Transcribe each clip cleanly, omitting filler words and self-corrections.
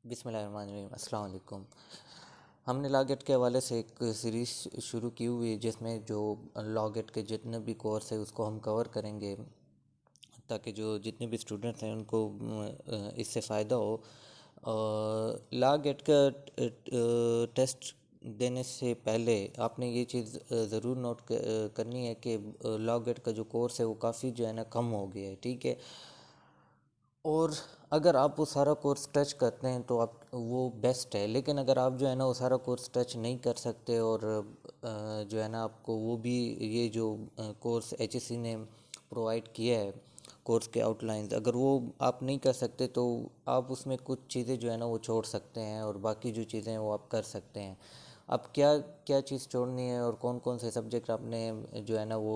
بسم اللہ الرحمن الرحیم، السلام علیکم۔ ہم نے لاگٹ کے حوالے سے ایک سیریز شروع کی ہوئی ہے جس میں جو لاگٹ کے جتنے بھی کورس ہے اس کو ہم کور کریں گے تاکہ جو جتنے بھی اسٹوڈنٹس ہیں ان کو اس سے فائدہ ہو۔ لاگٹ کا ٹیسٹ دینے سے پہلے آپ نے یہ چیز ضرور نوٹ کرنی ہے کہ لاگٹ کا جو کورس ہے وہ کافی جو ہے نا کم ہو گیا ہے، ٹھیک ہے۔ اور اگر آپ وہ سارا کورس ٹچ کرتے ہیں تو آپ وہ بیسٹ ہے، لیکن اگر آپ جو ہے نا وہ سارا کورس ٹچ نہیں کر سکتے اور جو ہے نا آپ کو وہ بھی یہ جو کورس ایچ ایس سی نے پرووائڈ کیا ہے کورس کے آؤٹ لائنز، اگر وہ آپ نہیں کر سکتے تو آپ اس میں کچھ چیزیں جو ہے نا وہ چھوڑ سکتے ہیں اور باقی جو چیزیں ہیں وہ آپ کر سکتے ہیں۔ اب کیا کیا چیز چھوڑنی ہے اور کون کون سے سبجیکٹ آپ نے جو ہے نا وہ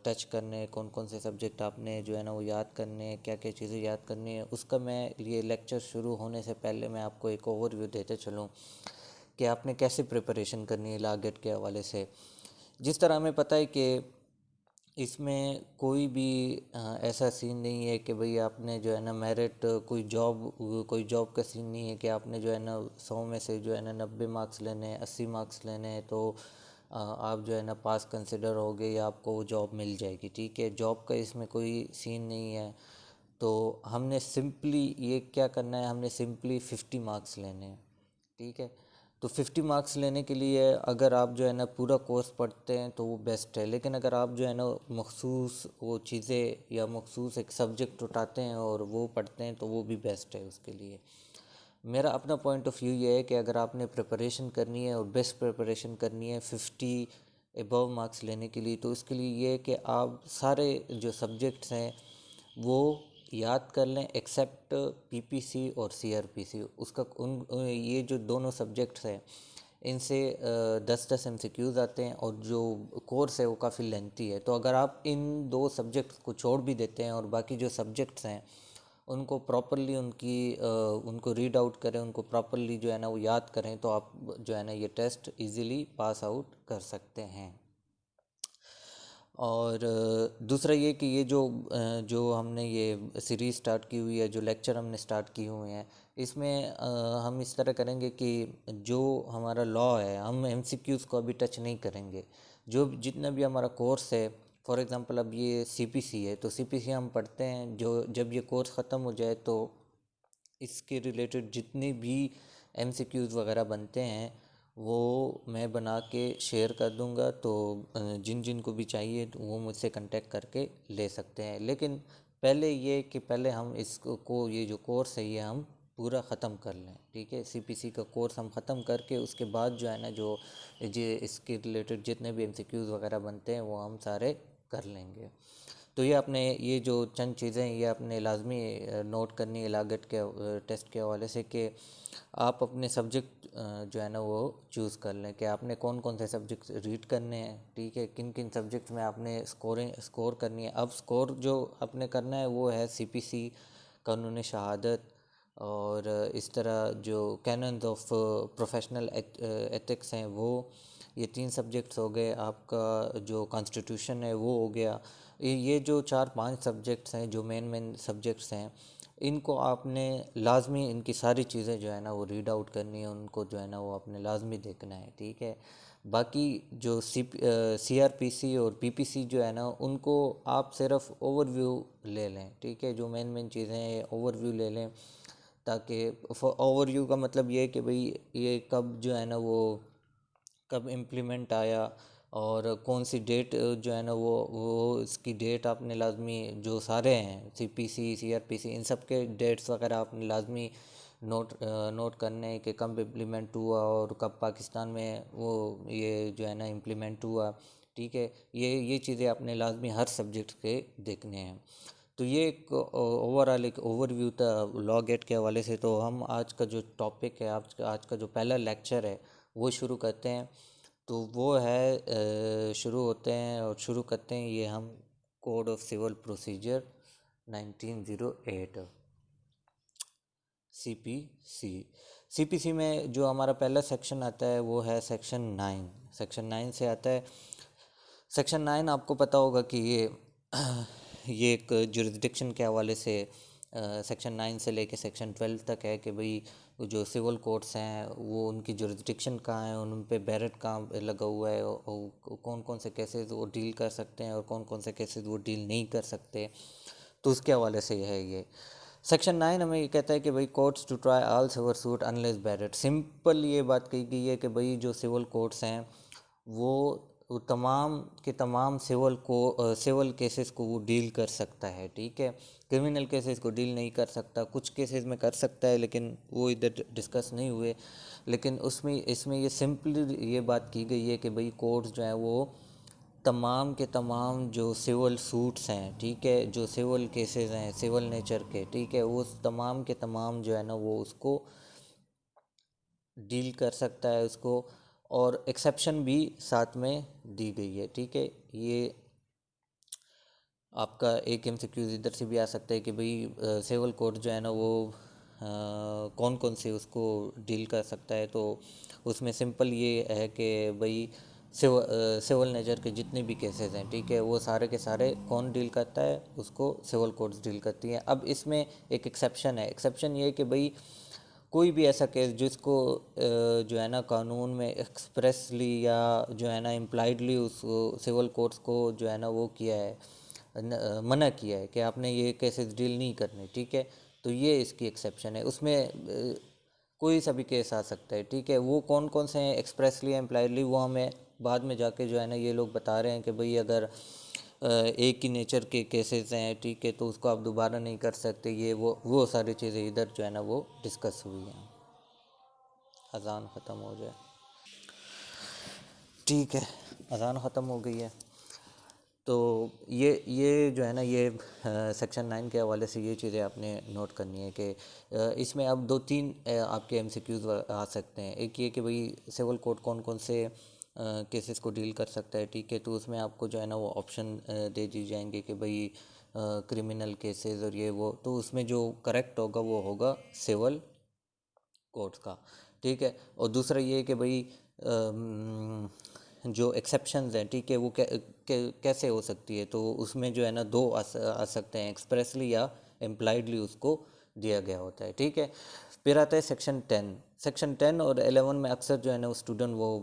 ٹچ کرنے، کون کون سے سبجیکٹ آپ نے جو ہے نا وہ یاد کرنے، کیا کیا چیزیں یاد کرنی ہے، اس کا میں یہ لیکچر شروع ہونے سے پہلے میں آپ کو ایک اوور ویو دیتے چلوں کہ آپ نے کیسے پریپریشن کرنی ہے لاگٹ کے حوالے سے۔ جس طرح ہمیں پتہ ہے کہ اس میں کوئی بھی ایسا سین نہیں ہے کہ بھئی آپ نے جو ہے نا میرٹ کوئی جاب کا سین نہیں ہے کہ آپ نے جو ہے نا 100 میں سے جو ہے نا 90 مارکس لینے ہیں، 80 مارکس لینے ہیں تو آپ جو ہے نا پاس کنسیڈر ہوگے یا آپ کو وہ جاب مل جائے گی، ٹھیک ہے۔ جاب کا اس میں کوئی سین نہیں ہے، تو ہم نے سمپلی یہ کیا کرنا ہے، ہم نے سمپلی 50 مارکس لینے ہیں، ٹھیک ہے۔ تو 50 مارکس لینے کے لیے اگر آپ جو ہے نا پورا کورس پڑھتے ہیں تو وہ بیسٹ ہے، لیکن اگر آپ جو ہے نا مخصوص وہ چیزیں یا مخصوص ایک سبجیکٹ اٹھاتے ہیں اور وہ پڑھتے ہیں تو وہ بھی بیسٹ ہے اس کے لیے۔ میرا اپنا پوائنٹ آف ویو یہ ہے کہ اگر آپ نے پریپریشن کرنی ہے اور بیسٹ پریپریشن کرنی ہے 50 ابو مارکس لینے کے لیے، تو اس کے لیے یہ ہے کہ آپ سارے جو سبجیکٹس ہیں وہ یاد کر لیں ایکسیپٹ پی پی سی اور سی آر پی سی۔ اس کا یہ جو دونوں سبجیکٹس ہیں ان سے 10 ایم سی کیوز آتے ہیں اور جو کورس ہے وہ کافی لینتھی ہے، تو اگر آپ ان دو سبجیکٹس کو چھوڑ بھی دیتے ہیں اور باقی جو سبجیکٹس ہیں ان کو پراپرلی ان کو ریڈ آؤٹ کریں، ان کو پراپرلی جو ہے نا وہ یاد کریں تو آپ جو ہے نا یہ ٹیسٹ ایزیلی پاس آؤٹ کر سکتے ہیں۔ اور دوسرا یہ کہ یہ جو ہم نے یہ سیریز سٹارٹ کی ہوئی ہے، جو لیکچر ہم نے سٹارٹ کیے ہوئے ہیں، اس میں ہم اس طرح کریں گے کہ جو ہمارا لا ہے ہم ایم سی کیوز کو ابھی ٹچ نہیں کریں گے۔ جتنا بھی ہمارا کورس ہے، فار ایگزامپل اب یہ سی پی سی ہے تو سی پی سی ہم پڑھتے ہیں، جب یہ کورس ختم ہو جائے تو اس کے ریلیٹڈ جتنے بھی ایم سی کیوز وغیرہ بنتے ہیں وہ میں بنا کے شیئر کر دوں گا، تو جن کو بھی چاہیے تو وہ مجھ سے کنٹیکٹ کر کے لے سکتے ہیں۔ لیکن پہلے یہ کہ پہلے ہم اس کو یہ جو کورس ہے یہ ہم پورا ختم کر لیں، ٹھیک ہے۔ سی پی سی کا کورس ہم ختم کر کے اس کے بعد جو ہے نا جو اس کے ریلیٹڈ جتنے بھی ایم سی کیوز وغیرہ بنتے ہیں وہ ہم سارے کر لیں گے۔ تو یہ آپ نے یہ جو چند چیزیں یہ آپ نے لازمی نوٹ کرنی ہے لاگٹ کے ٹیسٹ کے حوالے سے کہ آپ اپنے سبجیکٹ جو ہے نا وہ چوز کر لیں کہ آپ نے کون کون سے سبجیکٹ ریڈ کرنے ہیں، ٹھیک ہے، کن کن سبجیکٹس میں آپ نے اسکور کرنی ہے۔ اب اسکور جو آپ نے کرنا ہے وہ ہے سی پی سی، قانون شہادت، اور اس طرح جو کیننز آف پروفیشنل ایتھکس ہیں وہ یہ 3 سبجیکٹس ہو گئے۔ آپ کا جو کانسٹیٹیوشن ہے وہ ہو گیا۔ یہ جو 4-5 سبجیکٹس ہیں جو مین سبجیکٹس ہیں ان کو آپ نے لازمی ان کی ساری چیزیں جو ہے نا وہ ریڈ آؤٹ کرنی ہے، ان کو جو ہے نا وہ آپ نے لازمی دیکھنا ہے، ٹھیک ہے۔ باقی جو سی آر پی سی اور پی پی سی جو ہے نا ان کو آپ صرف اوور ویو لے لیں، ٹھیک ہے۔ جو مین چیزیں ہیں اوور ویو لے لیں، تاکہ اوور ویو کا مطلب یہ ہے کہ بھئی یہ کب جو ہے نا وہ کب امپلیمنٹ آیا اور کون سی ڈیٹ جو ہے نا وہ اس کی ڈیٹ آپ نے لازمی جو سارے ہیں سی پی سی، سی آر پی سی، ان سب کے ڈیٹس وغیرہ آپ نے لازمی نوٹ کرنے ہیں کہ کب امپلیمنٹ ہوا اور کب پاکستان میں وہ یہ جو ہے نا امپلیمنٹ ہوا، ٹھیک ہے۔ یہ چیزیں آپ نے لازمی ہر سبجیکٹ کے دیکھنے ہیں۔ تو یہ ایک ایک اوور ویو تھا لاگٹ کے حوالے سے۔ تو ہم آج کا جو ٹاپک ہے، آج کا جو پہلا لیکچر ہے وہ شروع کرتے ہیں۔ تو وہ ہے شروع کرتے ہیں یہ ہم کوڈ آف سول پروسیجر 1908 سی پی سی۔ سی پی سی میں جو ہمارا پہلا سیکشن آتا ہے وہ ہے سیکشن 9 سے آتا ہے۔ سیکشن 9 آپ کو پتہ ہوگا کہ یہ ایک جورسڈکشن کے حوالے سے سیکشن 9 سے لے کے سیکشن 12 تک ہے کہ بھئی جو سول کورٹس ہیں وہ ان کی جورسڈکشن کہاں ہے، ان پہ بیرٹ کہاں لگا ہوا ہے، اور کون کون سے کیسز وہ ڈیل کر سکتے ہیں اور کون کون سے کیسز وہ ڈیل نہیں کر سکتے، تو اس کے حوالے سے ہے یہ۔ سیکشن 9 ہمیں یہ کہتا ہے کہ بھئی courts to try all several suit unless barred, simple یہ بات کہی گئی ہے کہ بھئی جو سول کورٹس ہیں وہ تمام کے تمام سول کیسز کو وہ ڈیل کر سکتا ہے، ٹھیک ہے، کرمنل کیسز کو ڈیل نہیں کر سکتا، کچھ کیسز میں کر سکتا ہے لیکن وہ ادھر ڈسکس نہیں ہوئے، لیکن اس میں یہ سمپلی یہ بات کی گئی ہے کہ بھئی کورٹس جو ہیں وہ تمام کے تمام جو سول سوٹس ہیں، ٹھیک ہے، جو سول کیسز ہیں سول نیچر کے، ٹھیک ہے، وہ تمام کے تمام جو ہے نا وہ اس کو ڈیل کر سکتا ہے اس کو، اور ایکسیپشن بھی ساتھ میں دی گئی ہے، ٹھیک ہے۔ یہ آپ کا ایک MCQs ادھر سے بھی آ سکتا ہے کہ بھئی سیول کوڈ جو ہے نا وہ کون کون سے اس کو ڈیل کر سکتا ہے، تو اس میں سمپل یہ ہے کہ بھئی سیول نیچر کے جتنے بھی کیسز ہیں، ٹھیک ہے، وہ سارے کے سارے کون ڈیل کرتا ہے، اس کو سیول کوڈز ڈیل کرتی ہیں۔ اب اس میں ایک ایکسیپشن ہے، ایکسیپشن یہ ہے کہ بھئی کوئی بھی ایسا کیس جس کو جو ہے نا قانون میں ایکسپریسلی یا جو ہے نا امپلائڈلی اس سیول کورٹس کو جو ہے نا وہ کیا ہے، منع کیا ہے کہ آپ نے یہ کیسز ڈیل نہیں کرنے، ٹھیک ہے، تو یہ اس کی ایکسیپشن ہے۔ اس میں کوئی سا بھی کیس آ سکتا ہے، ٹھیک ہے، وہ کون کون سے ہیں ایکسپریسلی امپلائڈلی وہ ہمیں بعد میں جا کے جو ہے نا یہ لوگ بتا رہے ہیں کہ بھئی اگر ایک ہی نیچر کے کیسز ہیں، ٹھیک ہے، تو اس کو آپ دوبارہ نہیں کر سکتے، یہ وہ ساری چیزیں ادھر جو ہے نا وہ ڈسکس ہوئی ہیں۔ اذان ختم ہو جائے، ٹھیک ہے، اذان ختم ہو گئی ہے، تو یہ جو ہے نا یہ سیکشن 9 کے حوالے سے یہ چیزیں آپ نے نوٹ کرنی ہے کہ اس میں اب 2-3 آپ کے MCQs آ سکتے ہیں۔ ایک یہ کہ بھئی سیول کوڈ کون کون سے کیسز کو ڈیل کر سکتا ہے، ٹھیک ہے، تو اس میں آپ کو جو ہے نا وہ آپشن دے دی جائیں گے کہ بھئی کرمنل کیسز اور یہ وہ، تو اس میں جو کریکٹ ہوگا وہ ہوگا سیول کورٹس کا، ٹھیک ہے، اور دوسرا یہ کہ بھئی جو ایکسیپشنز ہیں، ٹھیک ہے، وہ کیسے ہو سکتی ہے، تو اس میں جو ہے نا 2 آ سکتے ہیں، ایکسپریسلی یا امپلائڈلی اس کو دیا گیا ہوتا ہے، ٹھیک ہے۔ پھر آتا ہے سیکشن 10، سیکشن 10 اور 11 میں اکثر جو ہے نا اسٹوڈنٹ وہ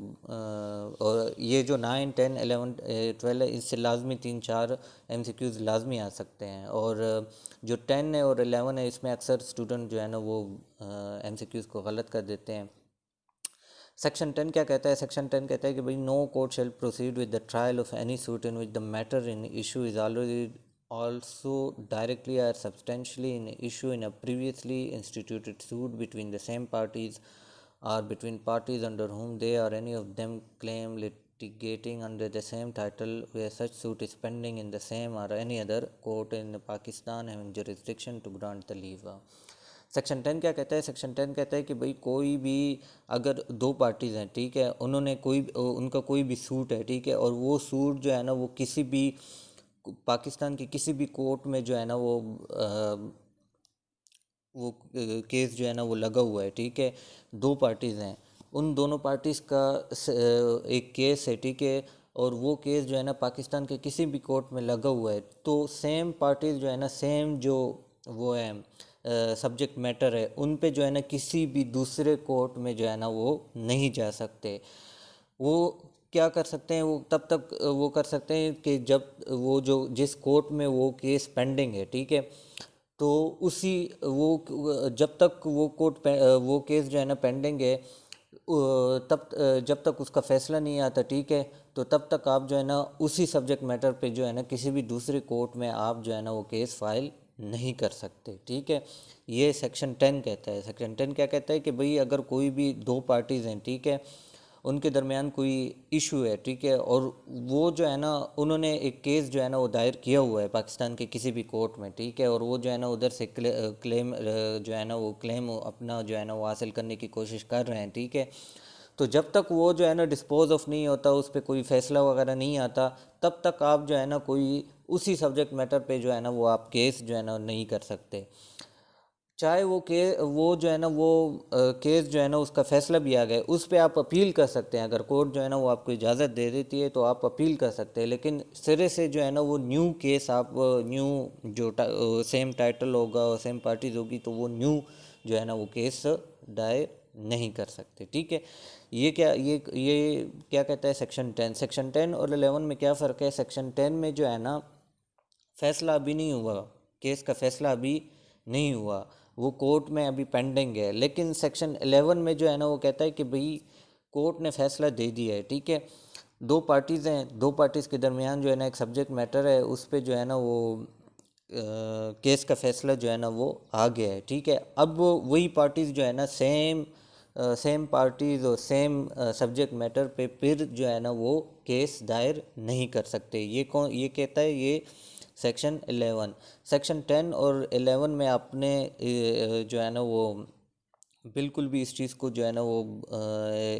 اور یہ جو 9 10 11 12 ہے، اس سے لازمی 3-4 MCQs لازمی آ سکتے ہیں، اور جو 10 ہے اور 11 ہے اس میں اکثر اسٹوڈنٹ جو ہے نا وہ MCQs کو غلط کر دیتے ہیں۔ سیکشن 10 کیا کہتا ہے؟ سیکشن 10 کہتا ہے کہ بھئی no court shall proceed with the trial of any suit in which the matter in issue is already also directly or substantially in issue in a previously instituted suit between the same parties or between parties under whom they or any of them claim litigating under the same title where such suit is pending in the same or any other court in Pakistan having jurisdiction to grant the leave۔ Section 10 کیا کہتا ہے؟ Section 10 کہتا ہے کہ بھئی کوئی بھی اگر 2 پارٹیز ہیں، ٹھیک ہے، انہوں نے ان کا کوئی بھی سوٹ ہے، ٹھیک ہے، اور وہ سوٹ جو ہے نا وہ کسی بھی پاکستان کی کسی بھی کورٹ میں جو ہے نا وہ کیس جو ہے نا وہ لگا ہوا ہے، ٹھیک ہے، 2 پارٹیز ہیں، ان دونوں پارٹیز کا ایک کیس ہے، ٹھیک ہے، اور وہ کیس جو ہے نا پاکستان کے کسی بھی کورٹ میں لگا ہوا ہے، تو سیم پارٹیز جو ہے نا سیم جو وہ ہے سبجیکٹ میٹر ہے، ان پہ جو ہے نا کسی بھی دوسرے کورٹ میں جو ہے نا وہ نہیں جا سکتے۔ وہ کیا کر سکتے ہیں؟ وہ تب تک وہ کر سکتے ہیں کہ جب وہ جو جس کورٹ میں وہ کیس پینڈنگ ہے، ٹھیک ہے، تو جب تک وہ کیس جو ہے نا پینڈنگ ہے، جب تک اس کا فیصلہ نہیں آتا، ٹھیک ہے، تو تب تک آپ جو ہے نا اسی سبجیکٹ میٹر پہ جو ہے نا کسی بھی دوسرے کورٹ میں آپ جو ہے نا وہ کیس فائل نہیں کر سکتے، ٹھیک ہے۔ یہ سیکشن 10 کہتا ہے۔ سیکشن 10 کیا کہتا ہے کہ بھئی اگر کوئی بھی 2 پارٹیز ہیں، ٹھیک ہے، ان کے درمیان کوئی ایشو ہے، ٹھیک ہے، اور وہ جو ہے نا انہوں نے ایک کیس جو ہے نا وہ دائر کیا ہوا ہے پاکستان کے کسی بھی کورٹ میں، ٹھیک ہے، اور وہ جو ہے نا ادھر سے کلیم جو ہے نا وہ کلیم اپنا جو ہے نا وہ حاصل کرنے کی کوشش کر رہے ہیں، ٹھیک ہے، تو جب تک وہ جو ہے نا ڈسپوز آف نہیں ہوتا، اس پہ کوئی فیصلہ وغیرہ نہیں آتا، تب تک آپ جو ہے نا کوئی اسی سبجیکٹ میٹر پہ جو ہے نا وہ آپ کیس جو ہے نا نہیں کر سکتے۔ چاہے وہ جو ہے نا وہ کیس جو ہے نا اس کا فیصلہ بھی آ گیا، اس پہ آپ اپیل کر سکتے ہیں، اگر کورٹ جو ہے نا وہ آپ کو اجازت دے دیتی ہے تو آپ اپیل کر سکتے ہیں، لیکن سرے سے جو ہے نا وہ نیو کیس آپ نیو جو سیم ٹائٹل ہوگا اور سیم پارٹیز ہوگی تو وہ نیو جو ہے نا وہ کیس دائر نہیں کر سکتے، ٹھیک ہے۔ یہ کیا کہتا ہے سیکشن 10 اور 11 میں کیا فرق ہے؟ سیکشن 10 میں جو ہے نا فیصلہ ابھی نہیں ہوا، کیس کا فیصلہ ابھی نہیں ہوا، وہ کورٹ میں ابھی پینڈنگ ہے، لیکن سیکشن 11 میں جو ہے نا وہ کہتا ہے کہ بھئی کورٹ نے فیصلہ دے دیا ہے، ٹھیک ہے۔ دو پارٹیز ہیں، دو پارٹیز کے درمیان جو ہے نا ایک سبجیکٹ میٹر ہے، اس پہ جو ہے نا وہ کیس کا فیصلہ جو ہے نا وہ آ گیا ہے، ٹھیک ہے۔ اب وہی پارٹیز جو ہے نا سیم پارٹیز اور سیم سبجیکٹ میٹر پہ پھر جو ہے نا وہ کیس دائر نہیں کر سکتے، یہ کہتا ہے یہ سیکشن 11۔ سیکشن 10 اور 11 میں آپ نے جو ہے نا وہ بالکل بھی اس چیز کو جو ہے نا وہ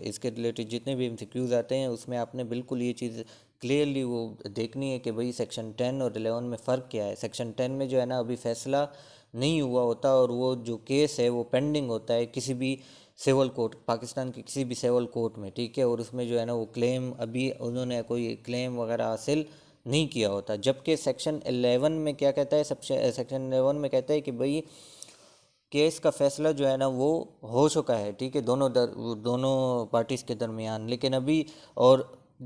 اس کے ریلیٹڈ جتنے بھی MCQs آتے ہیں اس میں آپ نے بالکل یہ چیز کلیئرلی وہ دیکھنی ہے کہ بھئی سیکشن 10 اور 11 میں فرق کیا ہے۔ سیکشن 10 میں جو ہے نا ابھی فیصلہ نہیں ہوا ہوتا اور وہ جو کیس ہے وہ پینڈنگ ہوتا ہے کسی بھی سول کورٹ، پاکستان کی کسی بھی سول کورٹ میں، ٹھیک ہے، اور اس میں جو ہے نا وہ کلیم ابھی انہوں نے کوئی کلیم وغیرہ حاصل نہیں کیا ہوتا، جبکہ سیکشن 11 میں کیا کہتا ہے؟ سیکشن 11 میں کہتا ہے کہ بھئی کیس کا فیصلہ جو ہے نا وہ ہو چکا ہے، ٹھیک ہے، دونوں پارٹیز کے درمیان، لیکن ابھی اور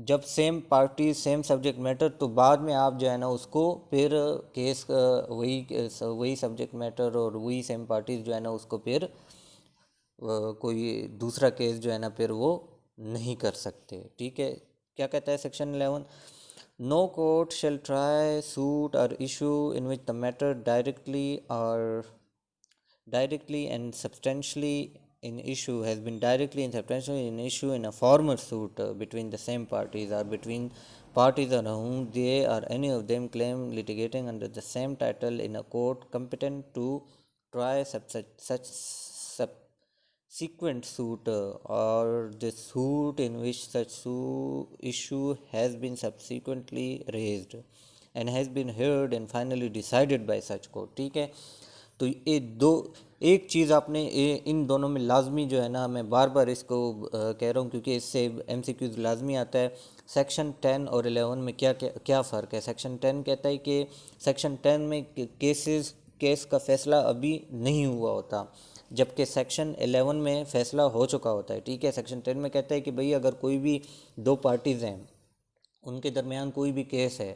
جب same party same subject matter تو بعد میں آپ جو ہے نا اس کو پھر کیس وہی سبجیکٹ میٹر اور وہی سیم پارٹیز جو ہے نا اس کو پھر کوئی دوسرا کیس جو ہے نا پھر وہ نہیں کر سکتے، ٹھیک ہے۔ کیا کہتا ہے سیکشن 11؟ نو کورٹ شیل ٹرائی سوٹ اور issue in which the metre directly and substantially in issue has been directly and substantially in issue in a former suit between the same parties or between parties on whom they or any of them claim litigating under the same title in a court competent to try such subsequent suit or the suit in which such issue has been subsequently raised and has been heard and finally decided by such court، ٹھیک ہے۔ تو ایک چیز آپ نے ان دونوں میں لازمی جو ہے نا، میں بار بار اس کو کہہ رہا ہوں کیونکہ اس سے MCQs لازمی آتا ہے، سیکشن 10 اور 11 میں کیا فرق ہے؟ سیکشن 10 کہتا ہے کہ سیکشن 10 میں کیس کا فیصلہ ابھی نہیں ہوا ہوتا، جبکہ سیکشن 11 میں فیصلہ ہو چکا ہوتا ہے، ٹھیک ہے۔ سیکشن 10 میں کہتا ہے کہ بھئی اگر کوئی بھی دو پارٹیز ہیں، ان کے درمیان کوئی بھی کیس ہے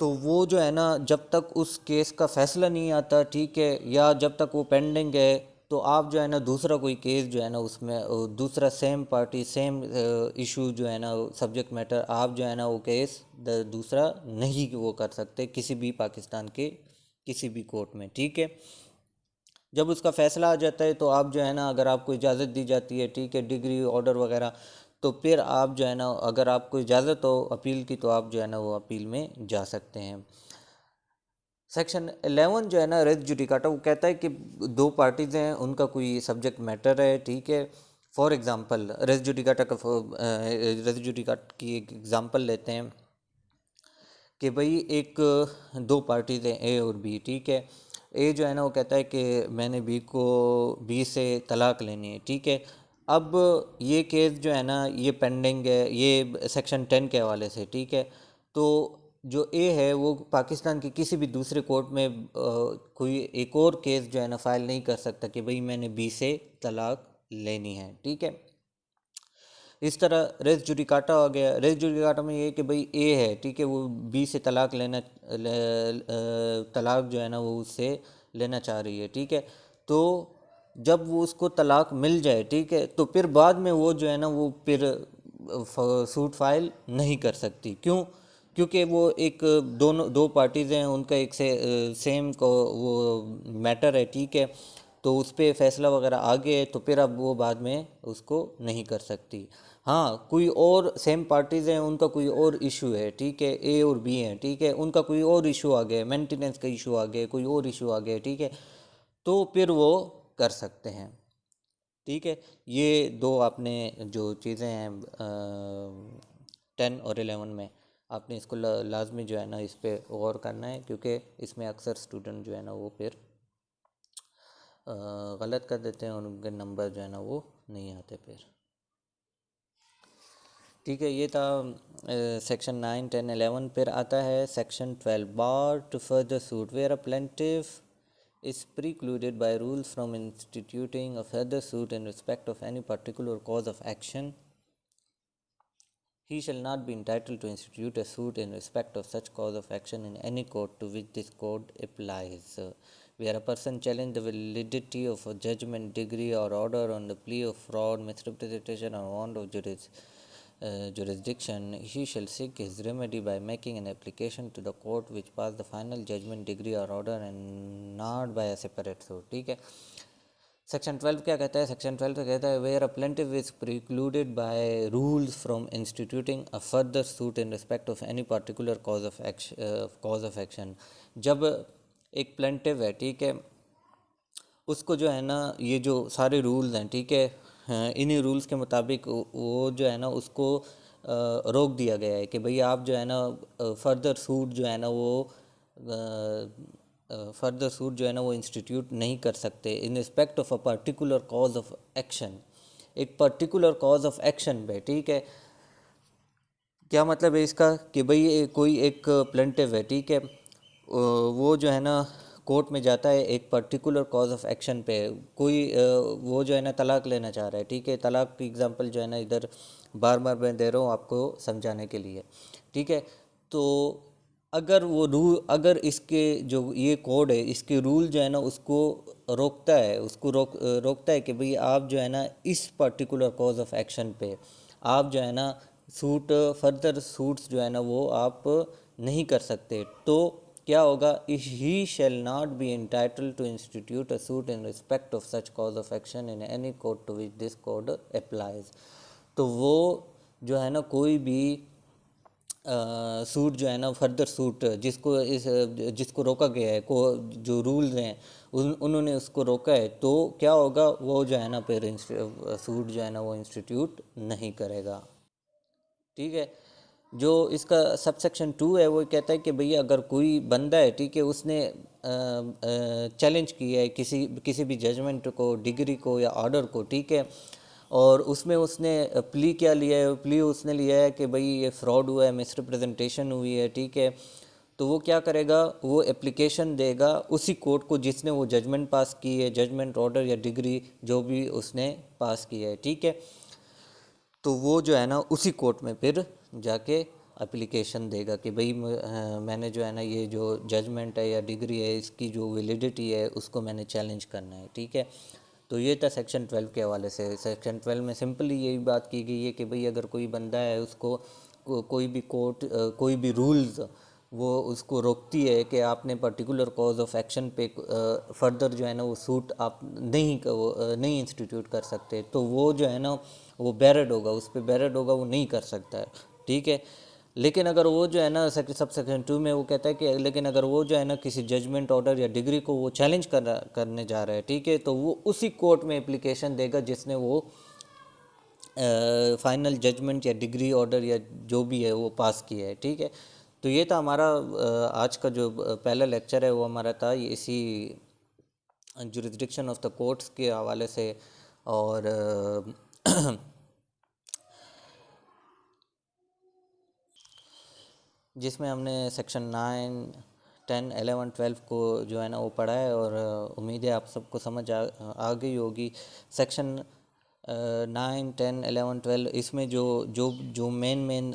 تو وہ جو ہے نا جب تک اس کیس کا فیصلہ نہیں آتا، ٹھیک ہے، یا جب تک وہ پینڈنگ ہے تو آپ جو ہے نا دوسرا کوئی کیس جو ہے نا اس میں دوسرا سیم پارٹی سیم ایشو جو ہے نا سبجیکٹ میٹر آپ جو ہے نا وہ کیس دوسرا نہیں وہ کر سکتے کسی بھی پاکستان کے کسی بھی کورٹ میں، ٹھیک ہے۔ جب اس کا فیصلہ آ جاتا ہے تو آپ جو ہے نا اگر آپ کو اجازت دی جاتی ہے، ٹھیک ہے، ڈگری آرڈر وغیرہ، تو پھر آپ جو ہے نا اگر آپ کو اجازت ہو اپیل کی تو آپ جو ہے نا وہ اپیل میں جا سکتے ہیں۔ سیکشن 11 جو ہے نا ریس جوڈیکاٹا، وہ کہتا ہے کہ دو پارٹیز ہیں، ان کا کوئی سبجیکٹ میٹر ہے، ٹھیک ہے۔ فار ایگزامپل ریس جوڈیکاٹا کی ایک ایگزامپل لیتے ہیں کہ بھئی ایک دو پارٹیز ہیں A اور B، ٹھیک ہے۔ A جو ہے نا وہ کہتا ہے کہ میں نے B سے طلاق لینی ہے، ٹھیک ہے۔ اب یہ کیس جو ہے نا یہ پینڈنگ ہے، یہ سیکشن 10 کے حوالے سے، ٹھیک ہے۔ تو جو A ہے وہ پاکستان کی کسی بھی دوسرے کورٹ میں کوئی ایک اور کیس جو ہے نا فائل نہیں کر سکتا کہ بھئی میں نے B سے طلاق لینی ہے، ٹھیک ہے۔ اس طرح ریس جوڈیکاٹا آ گیا، ریس جوڈیکاٹا میں یہ ہے کہ بھئی A ہے، ٹھیک ہے، وہ B سے طلاق جو ہے نا وہ اس سے لینا چاہ رہی ہے، ٹھیک ہے۔ تو جب وہ اس کو طلاق مل جائے، ٹھیک ہے، تو پھر بعد میں وہ جو ہے نا وہ پھر سوٹ فائل نہیں کر سکتی، کیونکہ وہ ایک دو پارٹیز ہیں، ان کا ایک سیم کو وہ میٹر ہے، ٹھیک ہے، تو اس پہ فیصلہ وغیرہ آگے ہے تو پھر اب وہ بعد میں اس کو نہیں کر سکتی۔ ہاں کوئی اور سیم پارٹیز ہیں، ان کا کوئی اور ایشو ہے، ٹھیک ہے، A اور B ہیں، ٹھیک ہے، ان کا کوئی اور ایشو آ گیا، مینٹیننس کا ایشو آ گیا، کوئی اور ایشو آ گیا، ٹھیک ہے، تو پھر وہ کر سکتے ہیں، ٹھیک ہے۔ یہ دو آپ نے جو چیزیں ہیں 10 اور 11 میں، آپ نے اس کو لازمی جو ہے نا اس پہ غور کرنا ہے، کیونکہ اس میں اکثر اسٹوڈنٹ جو ہے نا وہ پھر غلط کر دیتے ہیں اور ان کے نمبر جو ہے نا وہ نہیں آتے پھر. ٹھیک ہے, یہ تھا سیکشن 9, 10, 11. پھر آتا ہے section 12, bar to further suit where a plaintiff is precluded by rules from instituting a further suit in respect of any particular cause of action. He shall not be entitled to institute a suit in respect of such cause of action in any court to which this code applies. Where a person challenge the validity of a judgment, decree or order on the plea of fraud, misrepresentation or want of jurisdiction, he shall seek his remedy by making an application to the court which passed the final judgment, decree or order and not by a separate suit. ٹھیک ہے. Section 12 کیا کہتا ہے؟ Section 12 کہتا ہے where a plaintiff is precluded by rules from instituting a further suit in respect of any particular cause of action. جب ایک پلینٹیو ہے, ٹھیک ہے, اس کو جو ہے نا یہ جو سارے رولز ہیں, ٹھیک ہے, انہی رولز کے مطابق وہ جو ہے نا اس کو روک دیا گیا ہے کہ بھئی آپ جو ہے نا فردر سوٹ جو ہے نا وہ انسٹیٹیوٹ نہیں کر سکتے in respect of a particular cause of action. ایک پرٹیکولر کاز آف ایکشن پہ, ٹھیک ہے. کیا مطلب ہے اس کا؟ کہ بھئی کوئی ایک پلینٹیو ہے, ٹھیک ہے, وہ جو ہے نا کورٹ میں جاتا ہے ایک پرٹیکولر کاز آف ایکشن پہ. کوئی وہ جو ہے نا طلاق لینا چاہ رہا ہے, ٹھیک ہے. طلاق کی اگزامپل جو ہے نا ادھر بار بار میں دے رہا ہوں آپ کو سمجھانے کے لیے, ٹھیک ہے. تو اگر اس کے جو یہ کوڈ ہے اس کے رول جو ہے نا اس کو روکتا ہے کہ بھئی آپ جو ہے نا اس پرٹیکولر کاز آف ایکشن پہ آپ جو ہے نا فردر سوٹس جو ہے نا وہ آپ نہیں کر سکتے, تو کیا ہوگا؟ He shall not be entitled to institute a suit in respect of such cause of action in any court to which this code applies. تو وہ جو ہے نا کوئی بھی سوٹ جو ہے نا فردر سوٹ جس کو روکا گیا ہے, جو رولز ہیں انہوں نے اس کو روکا ہے, تو کیا ہوگا؟ وہ جو ہے نا پھر سوٹ جو ہے نا وہ انسٹیٹیوٹ نہیں کرے گا. ٹھیک ہے. جو اس کا سب سیکشن 2 ہے وہ کہتا ہے کہ بھئی اگر کوئی بندہ ہے, ٹھیک ہے, اس نے چیلنج کیا ہے کسی بھی ججمنٹ کو, ڈگری کو یا آرڈر کو, ٹھیک ہے, اور اس میں اس نے پلی کیا لیا ہے؟ پلی اس نے لیا ہے کہ بھئی یہ فراڈ ہوا ہے, مس ریپریزنٹیشن ہوئی ہے, ٹھیک ہے. تو وہ کیا کرے گا؟ وہ اپلیکیشن دے گا اسی کورٹ کو جس نے وہ ججمنٹ پاس کی ہے, ججمنٹ, آرڈر یا ڈگری جو بھی اس نے پاس کیا ہے, ٹھیک ہے. تو وہ جو ہے نا اسی کورٹ میں پھر جا کے اپلیکیشن دے گا کہ بھئی میں نے جو ہے نا یہ جو ججمنٹ ہے یا ڈگری ہے اس کی جو ویلیڈیٹی ہے اس کو میں نے چیلنج کرنا ہے, ٹھیک ہے. تو یہ تھا سیکشن 12 کے حوالے سے. سیکشن 12 میں سمپلی یہی بات کی گئی ہے کہ بھئی اگر کوئی بندہ ہے اس کو کوئی بھی کورٹ کوئی بھی رولز وہ اس کو روکتی ہے کہ آپ نے پرٹیکولر کاز آف ایکشن پہ فردر جو ہے نا وہ سوٹ آپ نہیں انسٹیٹیوٹ کر سکتے, تو وہ جو ہے نا وہ بیرڈ ہوگا, اس پہ بیرڈ ہوگا, وہ نہیں کر سکتا ہے, ٹھیک ہے. لیکن اگر وہ جو ہے نا سب سیکشن 2 میں وہ کہتا ہے کہ لیکن اگر وہ جو ہے نا کسی ججمنٹ, آرڈر یا ڈگری کو وہ چیلنج کرنے جا رہا ہے, ٹھیک ہے, تو وہ اسی کورٹ میں اپلیکیشن دے گا جس نے وہ فائنل ججمنٹ یا ڈگری, آرڈر یا جو بھی ہے وہ پاس کیا ہے, ٹھیک ہے. تو یہ تھا ہمارا آج کا جو پہلا لیکچر ہے وہ ہمارا تھا اسی جورسڈکشن آف دا کورٹس کے حوالے سے, اور جس میں ہم نے سیکشن 9, 10, 11, 12 کو جو ہے نا وہ پڑھا ہے, اور امید ہے آپ سب کو سمجھ آ گئی ہوگی. سیکشن 9, 10, 11, 12 اس میں جو مین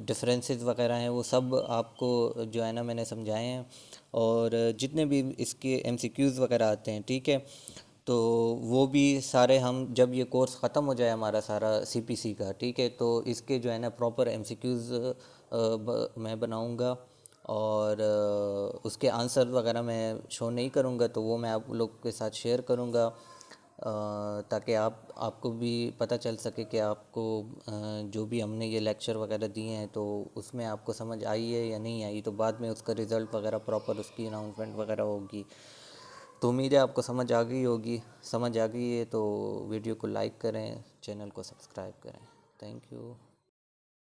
ڈفرینسز وغیرہ ہیں وہ سب آپ کو جو ہے نا میں نے سمجھائے ہیں, اور جتنے بھی اس کے ایم سی کیوز وغیرہ آتے ہیں, ٹھیک ہے, تو وہ بھی سارے ہم جب یہ کورس ختم ہو جائے ہمارا سارا سی پی سی کا, ٹھیک ہے, تو اس کے جو ہے نا پراپر ایم سی کیوز میں بناؤں گا, اور اس کے آنسر وغیرہ میں شو نہیں کروں گا, تو وہ میں آپ لوگ کے ساتھ شیئر کروں گا, تاکہ آپ کو بھی پتہ چل سکے کہ آپ کو جو بھی ہم نے یہ لیکچر وغیرہ دیے ہیں تو اس میں آپ کو سمجھ آئی ہے یا نہیں آئی, تو بعد میں اس کا رزلٹ وغیرہ پراپر اس کی اناؤنسمنٹ وغیرہ ہوگی. تو امید ہے آپ کو سمجھ آ گئی ہوگی. سمجھ آ گئی ہے تو ویڈیو کو لائک کریں, چینل کو سبسکرائب کریں. Thank you.